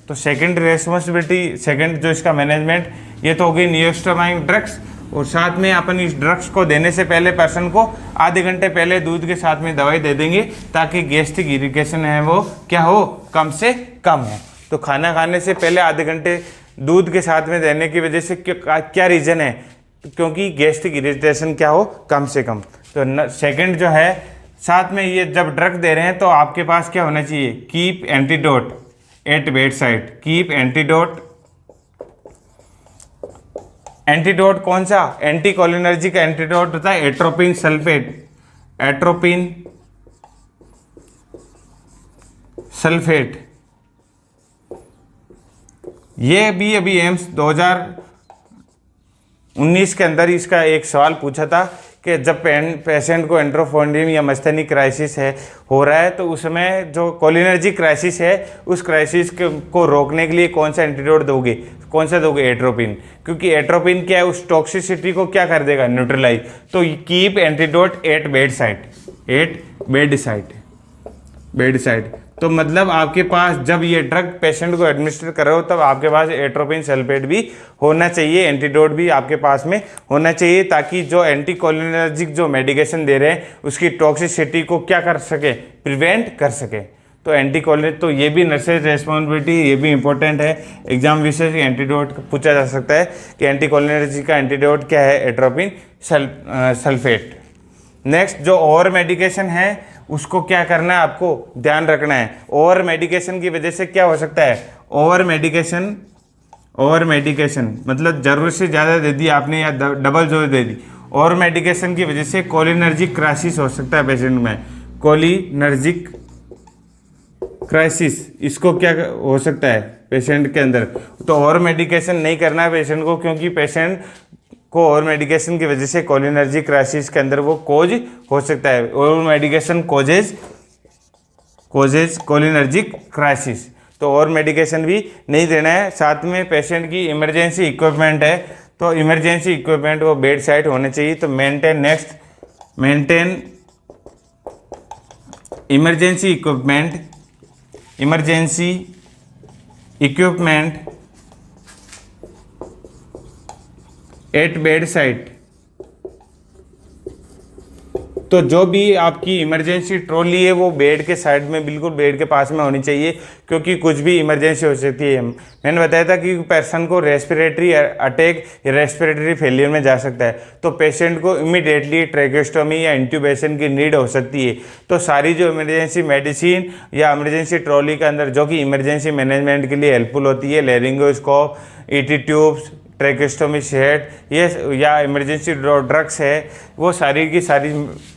तो सेकंड रेस्पॉन्सिबिलिटी, सेकंड जो इसका मैनेजमेंट, ये तो हो गई नियोस्टामाइन ड्रग्स। और साथ में अपन इस ड्रग्स को देने से पहले पर्सन को आधे घंटे पहले दूध के साथ में दवाई दे देंगे ताकि गैस्ट्रिक इरिटेशन है वो क्या हो, कम से कम हो। तो खाना खाने से पहले आधे घंटे दूध के साथ में देने की वजह से क्या रीज़न है, क्योंकि गैस्ट्रिक इरिटेशन क्या हो, कम से कम। तो सेकंड जो है, साथ में ये जब ड्रग दे रहे हैं तो आपके पास क्या होना चाहिए, keep antidote at bed side, keep antidote. Antidote कौन सा, एंटी कोलिनर्जिक एंटीडोट होता है एट्रोपिन सल्फेट, एट्रोपिन सल्फेट। ये भी अभी एम्स 2019 के अंदर इसका एक सवाल पूछा था कि जब पेशेंट को एंट्रोफोन्डियम या मस्थैनिक क्राइसिस हो रहा है तो उसमें जो कोलिनर्जिक क्राइसिस है उस क्राइसिस को रोकने के लिए कौन सा एंटीडोट दोगे, कौन सा दोगे, एट्रोपिन। क्योंकि एट्रोपिन क्या है, उस टॉक्सिसिटी को क्या कर देगा, न्यूट्रलाइज। तो keep antidote at bed side, at bed side, bed side. तो मतलब आपके पास जब ये ड्रग पेशेंट को एडमिनिस्टर कर रहे हो तब आपके पास एट्रोपिन सल्फेट भी होना चाहिए, एंटीडोट भी आपके पास में होना चाहिए ताकि जो एंटी कोलिनर्जिक जो मेडिकेशन दे रहे हैं उसकी टॉक्सिसिटी को क्या कर सके, प्रिवेंट कर सके। तो एंटी कोलिन, तो ये भी नर्सेज रेस्पॉन्सिबिलिटी, ये भी इंपॉर्टेंट है। एग्जाम विशेष एंटीडोट पूछा जा सकता है कि एंटी कोलिनर्जिक का एंटीडोट क्या है, एट्रोपिन सल्फेट। नेक्स्ट जो और मेडिकेशन है उसको क्या करना है, आपको ध्यान रखना है। ओवर मेडिकेशन की वजह से क्या हो सकता है, ओवर मेडिकेशन मतलब जरूरत से ज़्यादा दे दी आपने या डबल डोज दे दी। ओवर मेडिकेशन की वजह से कोलिनर्जिक क्राइसिस हो सकता है पेशेंट में, कोलिनर्जिक क्राइसिस, इसको क्या हो सकता है पेशेंट के अंदर। तो ओवर मेडिकेशन नहीं करना है पेशेंट को, क्योंकि पेशेंट को और मेडिकेशन की वजह से कोलिनर्जिक क्राइसिस के अंदर वो कोज हो सकता है। और मेडिकेशन कोजेज कोलिनर्जिक क्राइसिस, तो और मेडिकेशन भी नहीं देना है। साथ में पेशेंट की इमरजेंसी इक्विपमेंट है तो इमरजेंसी इक्विपमेंट वो बेड साइड होने चाहिए। तो maintain emergency equipment at bed side. तो जो भी आपकी इमरजेंसी ट्रॉली है वो बेड के साइड में, बिल्कुल बेड के पास में होनी चाहिए, क्योंकि कुछ भी इमरजेंसी हो सकती है। मैंने बताया था कि पर्सन को रेस्पिरेटरी अटैक या रेस्पिरेटरी फेलियर में जा सकता है, तो पेशेंट को इमीडिएटली ट्रैकेस्टोमी या इंट्यूबेशन की नीड हो सकती है। तो सारी जो इमरजेंसी मेडिसिन या इमरजेंसी ट्रॉली के अंदर जो कि इमरजेंसी मैनेजमेंट के लिए हेल्पफुल होती है, लेरिंगोस्कोप, ईटी ट्यूब्स, ट्रैकेस्टोमी सेट, ये या इमरजेंसी ड्रग्स है, वो सारी की सारी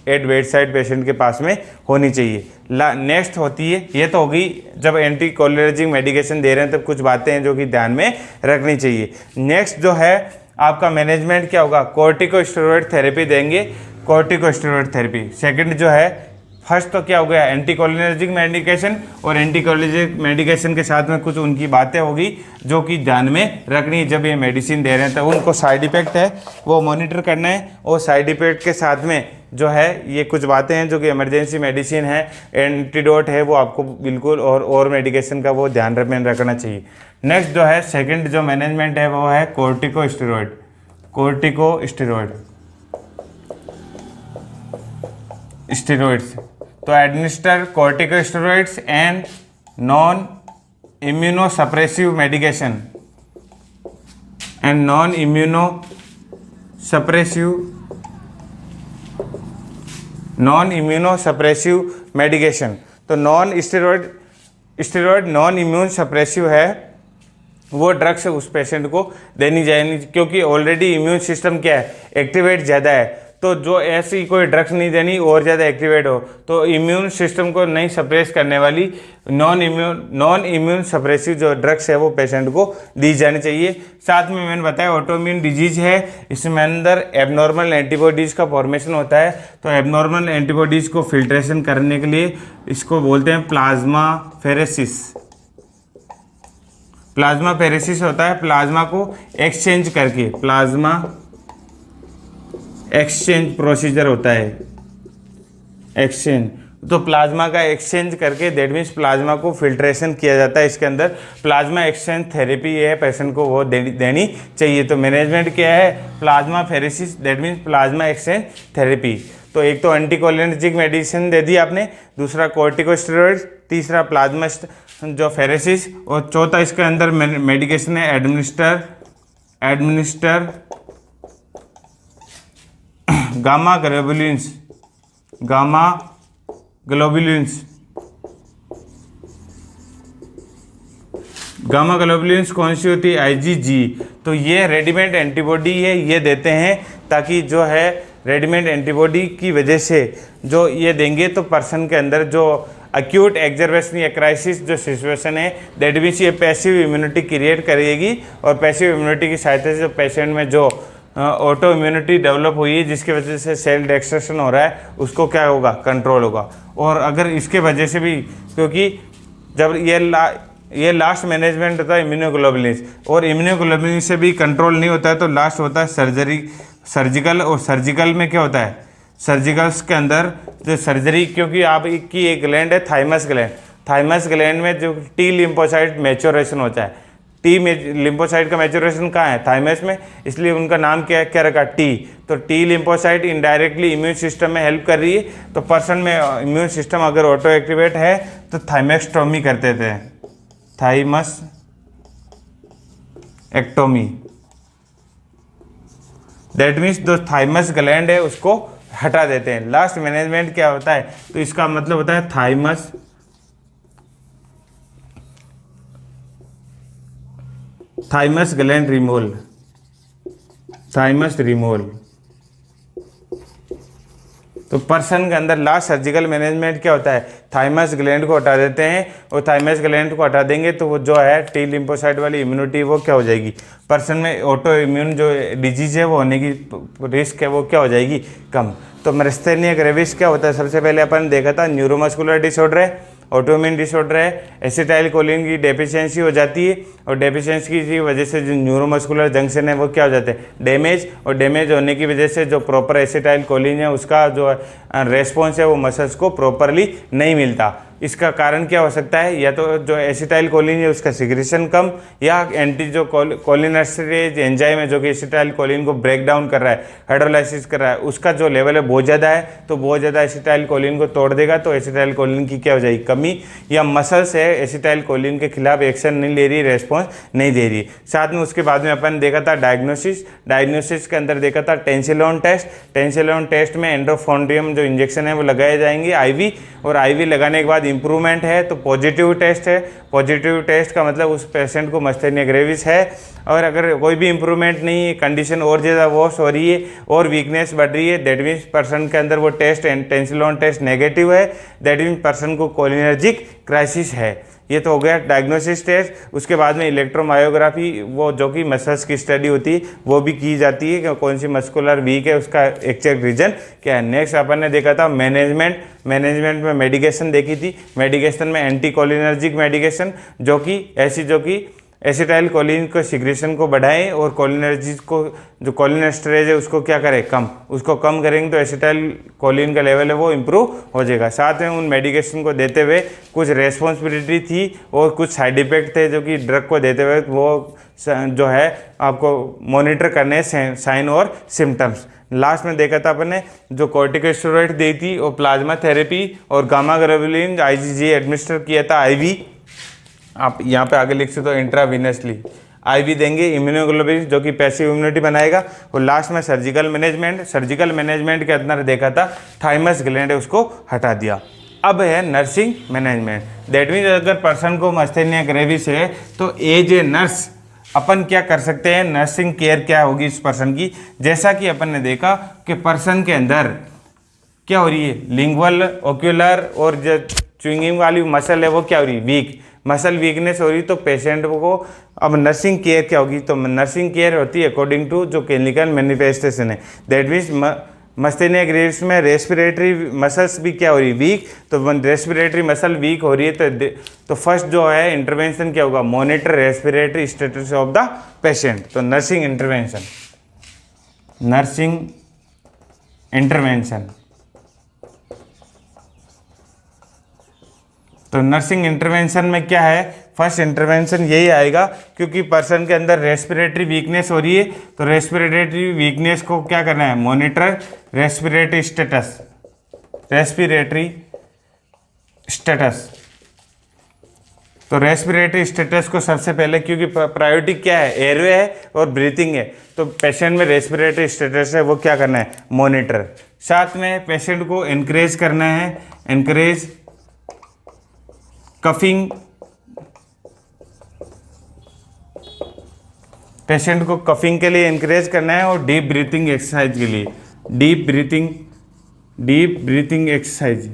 एट बेड साइड पेशेंट के पास में होनी चाहिए। नेक्स्ट होती है, ये तो होगी जब एंटी कोलिनर्जिक मेडिकेशन दे रहे हैं तब कुछ बातें हैं जो कि ध्यान में रखनी चाहिए। नेक्स्ट जो है आपका मैनेजमेंट क्या होगा, कोर्टिकोस्टेरॉइड थेरेपी देंगे, कोर्टिकोस्टेरॉइड थेरेपी। सेकंड जो है, फर्स्ट तो क्या हो गया, एंटी कोलिनर्जिक मेडिकेशन, और एंटी कोलिनर्जिक मेडिकेशन के साथ में कुछ उनकी बातें होगी जो कि ध्यान में रखनी है जब ये मेडिसिन दे रहे हैं। तो उनको साइड इफेक्ट है वो मॉनिटर करना है, और साइड इफेक्ट के साथ में जो है ये कुछ बातें हैं जो कि इमरजेंसी मेडिसिन है, एंटीडोट है, वो आपको बिल्कुल और मेडिकेशन का वो ध्यान में रखना चाहिए। नेक्स्ट जो है सेकंड जो मैनेजमेंट है वो है कोर्टिकोस्टेरॉइड्स। तो administer corticosteroids and non immunosuppressive medication तो non steroid non immune suppressive है, वो ड्रग्स उस पेशेंट को देनी जाएगी, क्योंकि ऑलरेडी इम्यून सिस्टम क्या है, एक्टिवेट ज़्यादा है। तो जो ऐसी कोई ड्रग्स नहीं देनी और ज़्यादा एक्टिवेट हो, तो इम्यून सिस्टम को नहीं सप्रेस करने वाली नॉन इम्यून सप्रेसिव जो ड्रग्स है वो पेशेंट को दी जानी चाहिए। साथ में मैंने बताया ऑटोइम्यून डिजीज है, इसमें अंदर एबनॉर्मल एंटीबॉडीज़ का फॉर्मेशन होता है। तो एबनॉर्मल एंटीबॉडीज़ को फिल्ट्रेशन करने के लिए इसको बोलते हैं प्लाज्मा फेरेसिस। प्लाज्मा फेरेसिस होता है प्लाज्मा को एक्सचेंज करके, प्लाज्मा एक्सचेंज प्रोसीजर होता है, एक्सचेंज। तो प्लाज्मा का एक्सचेंज करके, दैट मीन्स प्लाज्मा को फिल्ट्रेशन किया जाता है। इसके अंदर प्लाज्मा एक्सचेंज थेरेपी है, पेशेंट को वो देनी चाहिए। तो मैनेजमेंट क्या है, plasma pheresis, that means plasma exchange therapy. तो एक तो एंटीकोलिनर्जिक मेडिसिन दे दी आपने, दूसरा कॉर्टिकोस्टेरॉइड, तीसरा प्लाज्मा जो फेरेसिस, और चौथा इसके अंदर मेडिकेशन है administer gamma globulins. Gamma globulins कौन सी होती है, IgG। तो ये रेडीमेड एंटीबॉडी है, ये देते हैं ताकि जो है रेडीमेड एंटीबॉडी की वजह से जो ये देंगे तो पर्सन के अंदर जो अक्यूट एक्जर्वेशन या क्राइसिस जो सिचुएशन है, दैट मीन्स ये पैसिव इम्यूनिटी क्रिएट करेगी, और पैसिव इम्यूनिटी की सहायता से जो पेशेंट में जो ऑटो इम्यूनिटी डेवलप हुई है, जिसकी वजह से सेल डेस्ट्रक्शन हो रहा है, उसको क्या होगा, कंट्रोल होगा। और अगर इसके वजह से भी, क्योंकि जब ये लास्ट मैनेजमेंट होता है इम्यूनोग्लोबुलिन, और इम्यूनोग्लोबुलिन से भी कंट्रोल नहीं होता है तो लास्ट होता है सर्जिकल। और सर्जिकल में क्या होता है, सर्जिकल्स के अंदर जो सर्जरी, क्योंकि आपकी एक ग्लैंड है थाइमस ग्लैंड में जो टी लिम्फोसाइट मैच्योरेशन होता है। टी लिम्फोसाइट का मैच्योरेशन कहाँ है, थाइमस में, इसलिए उनका नाम क्या रखा, टी। तो T lymphocyte indirectly immune system में हेल्प कर रही है। तो पर्सन में इम्यून सिस्टम अगर ऑटो एक्टिवेट है तो थाइमेक्टोमी करते थे, थाइमस एक्टोमी, दैट मीन्स जो थाइमस ग्लैंड है उसको हटा देते हैं। लास्ट मैनेजमेंट क्या होता है, तो इसका मतलब होता है थाइमस ग्लैंड रिमूवल। तो पर्सन के अंदर लास्ट सर्जिकल मैनेजमेंट क्या होता है, थाइमस ग्लैंड को हटा देते हैं, और थाइमस ग्लैंड को हटा देंगे तो वो जो है टी लिम्फोसाइट वाली इम्यूनिटी वो क्या हो जाएगी, पर्सन में ऑटो इम्यून जो डिजीज है वो होने की रिस्क है वो क्या हो जाएगी, कम। तो मिस्थेनिया ग्रेविस क्या होता है, सबसे पहले अपन देखा था न्यूरोमस्कुलर डिसऑर्डर है, ऑटोइम्यून डिसऑर्डर है, एसिटाइल कोलिन की डेफिशिएंसी हो जाती है, और डेफिशिएंसी की वजह से जो न्यूरोमस्कुलर जंक्शन है वो क्या हो जाते हैं, डैमेज, और डैमेज होने की वजह से जो प्रॉपर एसिटाइल कोलिन है उसका जो रेस्पॉन्स है वो मसल्स को प्रॉपरली नहीं मिलता। इसका कारण क्या हो सकता है, या तो जो एसिटाइल कोलिन है उसका सिक्रेशन कम, या एंटी जो कोलिनर्जिक एंजाइम है जो कि एसिटाइल कोलिन को ब्रेक डाउन कर रहा है, हाइड्रोलाइसिस कर रहा है, उसका जो लेवल है बहुत ज़्यादा है, तो बहुत ज़्यादा एसिटाइल कोलिन को तोड़ देगा, तो एसिटाइल कोलिन की क्या हो जाएगी, कमी, या मसल्स है एसिटाइल कोलिन के खिलाफ एक्शन नहीं ले रही, रेस्पॉन्स नहीं दे रही। साथ में उसके बाद में अपन देखा था डायग्नोसिस के अंदर देखा था टेंसिलोन टेस्ट में एंडोफ्रॉन्टियम जो इंजेक्शन है वो लगाए जाएंगे IV, और IV लगाने के बाद इंप्रूवमेंट है तो पॉजिटिव टेस्ट है। पॉजिटिव टेस्ट का मतलब उस पेशेंट को मिस्थेनिया ग्रेविस है, और अगर कोई भी इंप्रूवमेंट नहीं है, कंडीशन और ज़्यादा वर्स हो रही है और वीकनेस बढ़ रही है, दैट मीन्स पर्सन के अंदर वो टेस्ट टेंसिलोन टेस्ट नेगेटिव है, दैट मीन्स पर्सन को कोलिनर्जिक क्राइसिस है। ये तो हो गया डायग्नोसिस टेस्ट। उसके बाद में इलेक्ट्रोमायोग्राफी, वो जो कि मसल्स की स्टडी होती है वो भी की जाती है कि कौन सी मस्कुलर वीक है, उसका एक्चुअल रीजन क्या है। नेक्स्ट अपन ने देखा था मैनेजमेंट में मेडिकेशन देखी थी। मेडिकेशन में एंटी कोलिनर्जिक मेडिकेशन जो कि एसिटाइल कोलिन को सिक्रेशन को बढ़ाएं, और कोलिनर्जिक को जो कोलिनेस्टरेज है उसको क्या करें, उसको कम करेंगे तो एसिटाइल कोलिन का लेवल है वो इम्प्रूव हो जाएगा। साथ में उन मेडिकेशन को देते हुए कुछ रेस्पॉन्सिबिलिटी थी और कुछ साइड इफेक्ट थे जो कि ड्रग को देते हुए वो जो है आपको मॉनिटर करने साइन और सिम्टम्स। लास्ट में देखा था अपन ने जो कॉर्टिकोस्टेरॉइड दी थी और प्लाज्मा थेरेपी और गामा ग्लोबुलिन IgG एडमिनिस्टर किया था IV। आप यहाँ पे आगे लिख सकते हो इंट्रावीनसली IV देंगे इम्यूनोग्लोबुलिन जो कि पैसिव इम्यूनिटी बनाएगा। और लास्ट में सर्जिकल मैनेजमेंट के अंदर देखा था थाइमस ग्लैंड है उसको हटा दिया। अब है नर्सिंग मैनेजमेंट, दैट मीन्स अगर पर्सन को मिस्थेनिया ग्रेविस है तो एज ए नर्स अपन क्या कर सकते हैं, नर्सिंग केयर क्या होगी इस पर्सन की। जैसा कि अपन ने देखा कि पर्सन के अंदर क्या हो रही है, लिंगुअल, ओक्यूलर और जो च्युइंगिंग वाली मसल है वो क्या हो रही है, वीक, मसल वीकनेस हो रही। तो पेशेंट को अब नर्सिंग केयर क्या होगी, तो नर्सिंग केयर होती है अकॉर्डिंग टू जो क्लिनिकल मैनिफेस्टेशन है। दैट मीन्स मस्थेनिया ग्रेविस में रेस्पिरेटरी मसल्स भी क्या हो रही है, वीक। तो रेस्पिरेटरी मसल वीक हो रही है तो फर्स्ट जो है इंटरवेंशन क्या होगा, monitor respiratory status of the patient. तो नर्सिंग इंटरवेंशन, नर्सिंग इंटरवेंशन, तो नर्सिंग इंटरवेंशन में क्या है, फर्स्ट इंटरवेंशन यही आएगा क्योंकि पर्सन के अंदर रेस्पिरेटरी वीकनेस हो रही है। तो रेस्पिरेटरी वीकनेस को क्या करना है, monitor respiratory status, respiratory status. तो रेस्पिरेटरी स्टेटस को सबसे पहले, क्योंकि प्रायोरिटी क्या है, एयरवे है और ब्रीथिंग है, तो पेशेंट में रेस्पिरेटरी स्टेटस है वो क्या करना है, मॉनिटर। साथ में पेशेंट को एनकरेज करना है, एनकरेज कफिंग, पेशेंट को कफिंग के लिए एनकरेज करना है और डीप ब्रीथिंग एक्सरसाइज के लिए, डीप ब्रीथिंग एक्सरसाइज,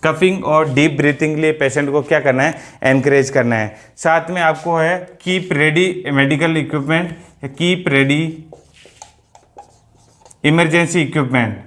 कफिंग और डीप ब्रीथिंग के लिए पेशेंट को क्या करना है, एनकरेज करना है। साथ में आपको है keep ready medical equipment, keep ready emergency equipment.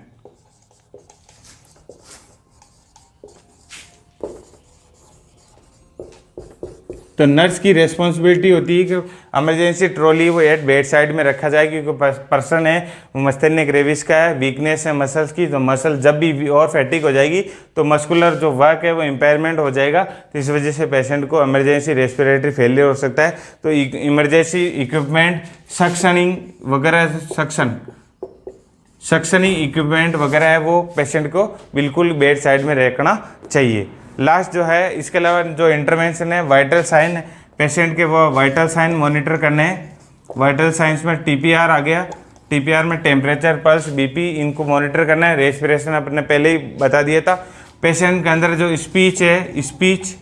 तो नर्स की रेस्पॉन्सिबिलिटी होती है कि इमरजेंसी ट्रॉली वो एट बेड साइड में रखा जाए, क्योंकि पर्सन है मस्थेनिया ग्रेविस का है, वीकनेस है मसल्स की। तो मसल जब भी और फैटिक हो जाएगी तो मस्कुलर जो वर्क है वो इम्पेयरमेंट हो जाएगा। तो इस वजह से पेशेंट को इमरजेंसी रेस्पिरेटरी फेलियर हो सकता है। तो इमरजेंसी इक्विपमेंट, सक्शनिंग वगैरह, सक्शनिंग इक्विपमेंट वगैरह है वो पेशेंट को बिल्कुल बेड साइड में रखना चाहिए। लास्ट जो है, इसके अलावा जो इंटरवेंशन है, वाइटल साइन, पेशेंट के वो वाइटल साइन मॉनिटर करने हैं। वाइटल साइंस में टीपीआर आ गया, टीपीआर में टेम्परेचर, पल्स, बीपी, इनको मॉनिटर करना है। रेस्पिरेशन अपने पहले ही बता दिया था। पेशेंट के अंदर जो स्पीच है, स्पीच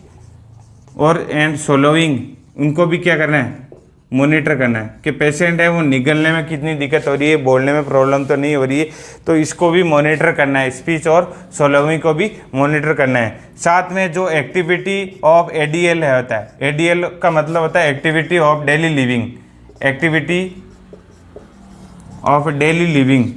और एंड सोलोइंग, उनको भी क्या करना है, मॉनिटर करना है कि पेशेंट है वो निगलने में कितनी दिक्कत हो रही है, बोलने में प्रॉब्लम तो नहीं हो रही है। तो इसको भी मॉनिटर करना है, स्पीच और सोलोइंग को भी मॉनिटर करना है। साथ में जो एक्टिविटी ऑफ एडीएल है होता है, एडीएल का मतलब होता है activity of daily living, activity of daily living.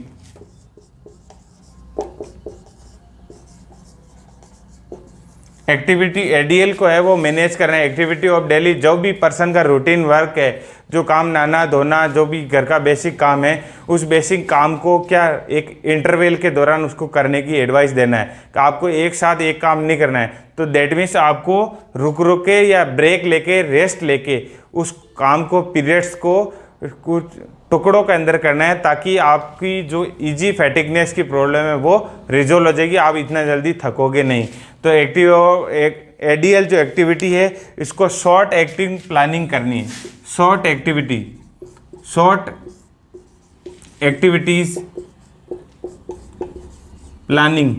Activity ADL को है वो मैनेज करना है। एक्टिविटी ऑफ डेली, जो भी पर्सन का रूटीन वर्क है, जो काम नहाना धोना, जो भी घर का बेसिक काम है, उस बेसिक काम को क्या एक इंटरवल के दौरान उसको करने की एडवाइस देना है कि आपको एक साथ एक काम नहीं करना है। तो दैट मीन्स आपको रुक रुक के या ब्रेक लेके, रेस्ट लेके उस काम को, पीरियड्स को कुछ टुकड़ों के अंदर करना है, ताकि आपकी जो इजी फैटिकनेस की प्रॉब्लम है वो रिजोल्व हो जाएगी, आप इतना जल्दी थकोगे नहीं। तो एडीएल जो एक्टिविटी है इसको शॉर्ट एक्टिंग प्लानिंग करनी है, शॉर्ट एक्टिविटीज प्लानिंग।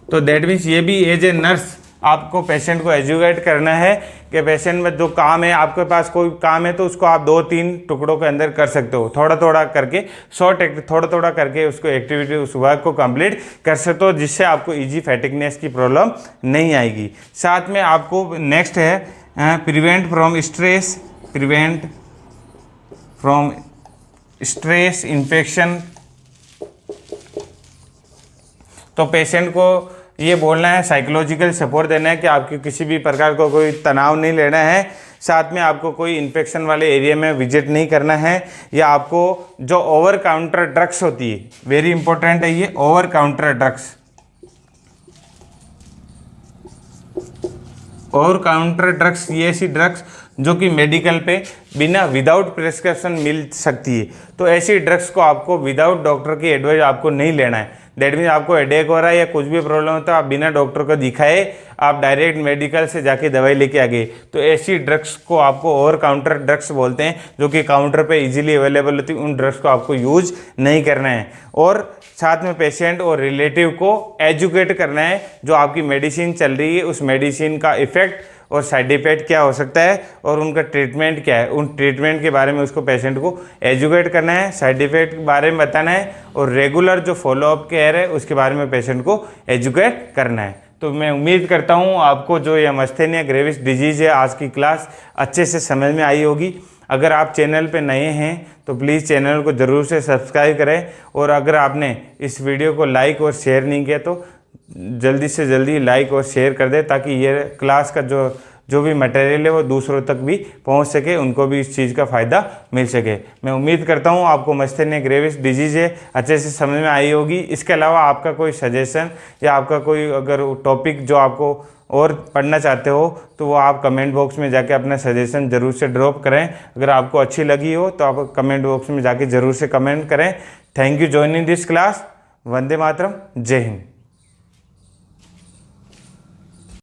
तो दैट मीन्स ये भी एज ए नर्स आपको पेशेंट को एजुकेट करना है कि पेशेंट में जो काम है, आपके पास कोई काम है तो उसको आप 2-3 टुकड़ों के अंदर कर सकते हो, थोड़ा थोड़ा करके, थोड़ा थोड़ा करके उसको एक्टिविटी, उस वर्क को कंप्लीट कर सकते हो, जिससे आपको इजी फैटिकनेस की प्रॉब्लम नहीं आएगी। साथ में आपको नेक्स्ट है प्रिवेंट फ्रॉम स्ट्रेस इन्फेक्शन। तो पेशेंट को ये बोलना है, साइकोलॉजिकल सपोर्ट देना है कि आपकी किसी भी प्रकार को कोई तनाव नहीं लेना है। साथ में आपको कोई इन्फेक्शन वाले एरिया में विजिट नहीं करना है, या आपको जो ओवर काउंटर ड्रग्स होती है, वेरी इंपॉर्टेंट है ये over counter drugs, over counter drugs ये ऐसी ड्रग्स जो कि मेडिकल पे बिना विदाउट प्रिस्क्रिप्शन मिल सकती है। तो ऐसी ड्रग्स को आपको विदाउट डॉक्टर की एडवाइस आपको नहीं लेना है। दैट मीन्स आपको हेडेक हो रहा है या कुछ भी प्रॉब्लम होता है, आप बिना डॉक्टर को दिखाए आप डायरेक्ट मेडिकल से जाके दवाई लेके आ गए, तो ऐसी ड्रग्स को आपको ओवर काउंटर ड्रग्स बोलते हैं, जो कि काउंटर पे इजीली अवेलेबल होती है। उन ड्रग्स को आपको यूज नहीं करना है। और साथ में पेशेंट और रिलेटिव को एजुकेट करना है, जो आपकी मेडिसिन चल रही है उस मेडिसिन का इफेक्ट और साइड इफेक्ट क्या हो सकता है और उनका ट्रीटमेंट क्या है, उन ट्रीटमेंट के बारे में उसको पेशेंट को एजुकेट करना है, साइड इफेक्ट के बारे में बताना है और रेगुलर जो फॉलोअप केयर है उसके बारे में पेशेंट को एजुकेट करना है। तो मैं उम्मीद करता हूँ आपको जो ये मस्थेनिया ग्रेविस डिजीज़ है आज की क्लास अच्छे से समझ में आई होगी। अगर आप चैनल पे नए हैं तो प्लीज़ चैनल को ज़रूर से सब्सक्राइब करें और अगर आपने इस वीडियो को लाइक और शेयर नहीं किया तो जल्दी से जल्दी लाइक और शेयर कर दें ताकि ये क्लास का जो भी मटेरियल है वो दूसरों तक भी पहुंच सके, उनको भी इस चीज़ का फ़ायदा मिल सके। मैं उम्मीद करता हूं आपको मस्थेनिया ग्रेविस डिजीज़ है अच्छे से समझ में आई होगी। इसके अलावा आपका कोई सजेशन या आपका कोई अगर टॉपिक जो आपको और पढ़ना चाहते हो तो वो आप कमेंट बॉक्स में जाके अपना सजेशन ज़रूर से ड्रॉप करें। अगर आपको अच्छी लगी हो तो आप कमेंट बॉक्स में जाके ज़रूर से कमेंट करें। Thank you joining this class. Vande Mataram. जय हिंद।